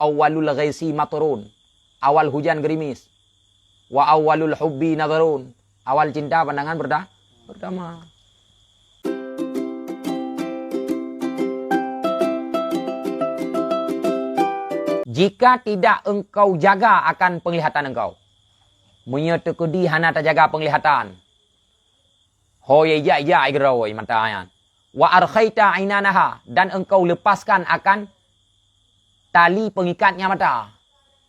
awwalul ghaisi maturun. Awal hujan gerimis. Wa awwalul hubbi nadharun. Awal cinta pandangan pertama. Jika tidak engkau jaga akan penglihatan engkau. Menyetekudi hana tak jaga penglihatan. Hoy ya igroi matayan. Wa arkhaita ainanaha. Dan engkau lepaskan akan tali pengikatnya mata.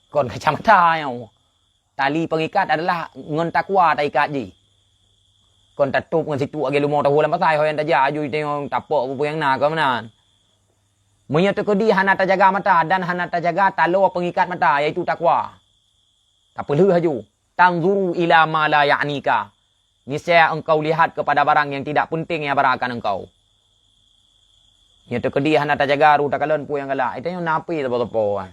Kon kacamata yang. Tali pengikat adalah ngon takwa tak ikat je. Kon tatup ngan situ agi lumau tahu lam pasai hoy yang taja aju tengok tapok apa yang nak mana. Menyetekudi hana tak jaga mata dan hana tak jaga talo pengikat mata iaitu takwa. Tak perlu haju. Tanzuru ila ma la ya'nika. Niscaya engkau lihat kepada barang yang tidak penting yang barakan engkau. Menyetekudi hana tak jaga ru tak kalon pu yang galak. Itu yang napi tepo-tepo.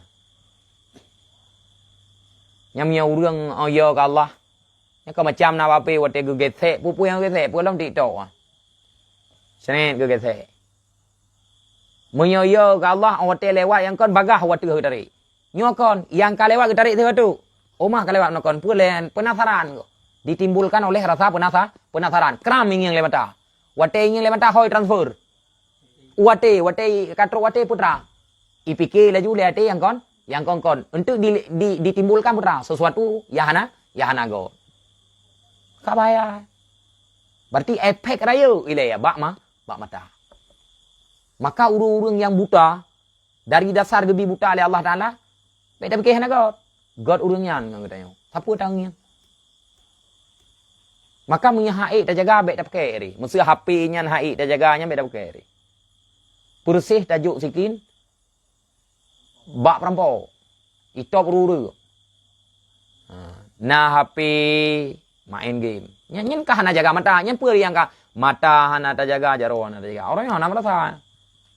Nyamnya urang ya ke Allah. Nya ko macam na wape wate ge gese pu yang gese pu lam TikTok. Senet ge gese. Menyoyo ke Allah wate lewat yang kon bagah wate ke tarik. Nyo kon yang ka lewat ke tarik tu. Omah ka lewat kon pu len penasaran ko. Ditimbulkan oleh rasa penasaran. Kram ingin lewat ta. Wate ingin lewat ta hoi transfer. Wate katro wate putra. IPK laju le ate yang kon untuk ditimbulkan putra sesuatu yang hana go. Kabaya. Berarti efek raya ile ya bak mata. Maka urung-urung yang buta dari dasar gebi buta oleh Allah Taala, beda fikir hana God urungnya ngan katanya. Siapa tangnya? Maka punya haid tak jaga beda fikir ri. Mesti HP nya haid tak jaganya beda fikir ri. Pursih tajuk sikin bak perampok. Itop ruru. Nah HP main game. Nyen kah hana jaga mata, nyen pur yang kah mata hana tak jaga jaro hana tak jaga. Orang yang hana merasa.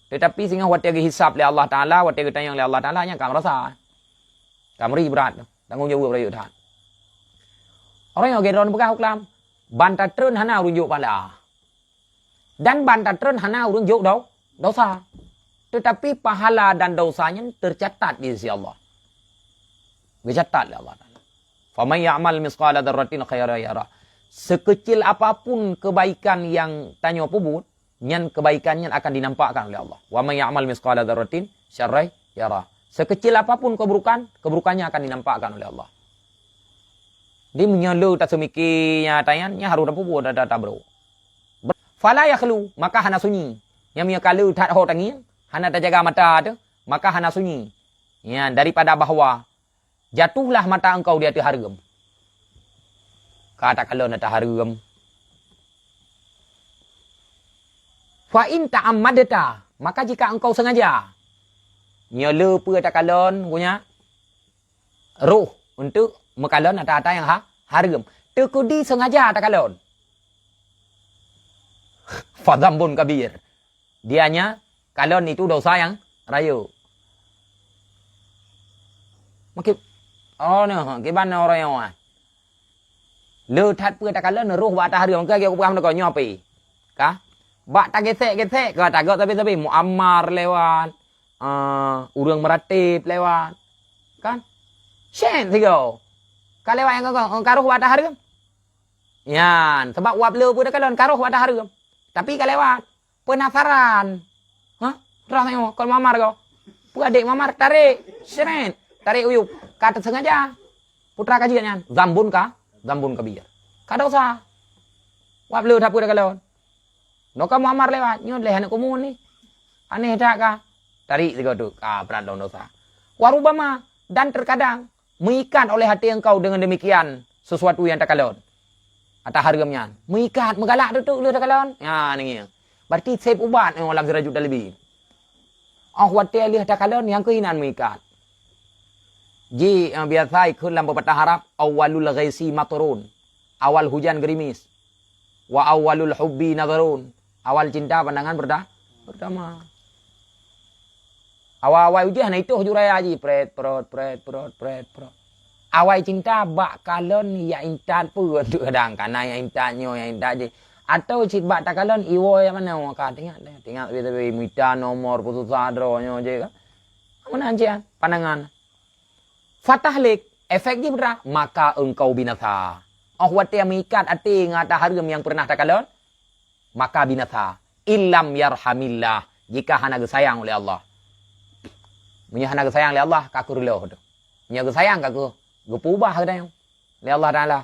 Tetapi sehingga wate ge hisap oleh Allah Taala, wate ge tanyang oleh Allah Taala nya kah merasa. Kamri berat, tanggung jawab dari Tuhan. Orang yang geron pegah huklam, bantat trun hana urunjuk pala. Dan bantat trun hana urunjuk dosa. Tetapi pahala dan dosanya tercatat di sisi Allah. Dicatat oleh Allah Taala. Faman ya'mal misqala dzarratin khairan yara. Sekecil apapun kebaikan yang tanya pubut, nyan kebaikannya akan dinampakkan oleh Allah. Wa may ya'mal misqala dzarratin syarran yara. Sekecil apapun keburukannya akan dinampakkan oleh Allah. Dia menyelu tak semikirnya tayannya harus pubut ada bro. Fala yakhlu, maka hana sunyi. Yang punya kalau tak ho tangin, hana tak jaga mata tu, maka hana sunyi. Ya, daripada bahawa jatuhlah mata engkau di atas hargam. Kata kalau nak hargam. Fa in ta'ammadta, maka jika engkau sengaja nyala pu tak kalon punya ruh untuk mekalon atas yang hargam. Tekudi sengaja tak kalon. Fa dzambun kabir. Dianya kalon itu dosa yang raya. Makin cái orang yang lơ thật bữa ta cả lớn ruh bak ta hari orang ke aku nak nyopi. Kah? Bak ta gesek ke ta gak tapi Muammar lewat. Urang meratib lewat. Kan? Shen tiga. Kalau lewat yang kau karuh bak ta hari. Yan, sebab wap lơ bữa ta kalon karuh bak ta hari. Tapi kalau lewat penasaran. Hah? Terus tengok kalau Muammar kau. Adik Muammar tarik. Shen. Tarik uyup. Kata sengaja. Putra kajiannya. Zambun kabir. Kada usah. Wap lu tak punya kalon. Noka Muammar lewat. Nyon lehan komun ni. Aneh tak kah? Tarik juga tu. Berat dong dosa. Warubama. Dan terkadang. Mengikat oleh hati engkau dengan demikian. Sesuatu yang tak kalon. Atas hargamnya. Mengikat. Megalak tu lu tak kalon. Ya ni. Berarti save ubat. Yang dalam serajut lebih. Watia lihat tak kalon. Yang kehinan mengikat. Ji biasa ikut dalam pepatah Arab awalul ghaisi maturun. Awal hujan gerimis. Wa awalul hubbi nadharun. Awal cinta pandangan pertama. Awal hujan itu hujur raya ji pret. Awal cinta bak kalon ya intan pun untuk kadang kana ya intanyo ya intan je. Atau cik bak tak kalon iwo yang mana ka tengok tapi mita nomor putus sadronyo je kan. Mana aja pandangan. Fatahlik, efeknya berapa? Maka engkau binasa. Oh, wati yang mengikat hati ngata harum yang pernah tak kalon, maka binasa. Illam yarhamillah, jika hana sayang oleh Allah. Punya hana sayang oleh Allah, kaku rela. Punya sayang kaku, gepubah kadang oleh Allah Taala.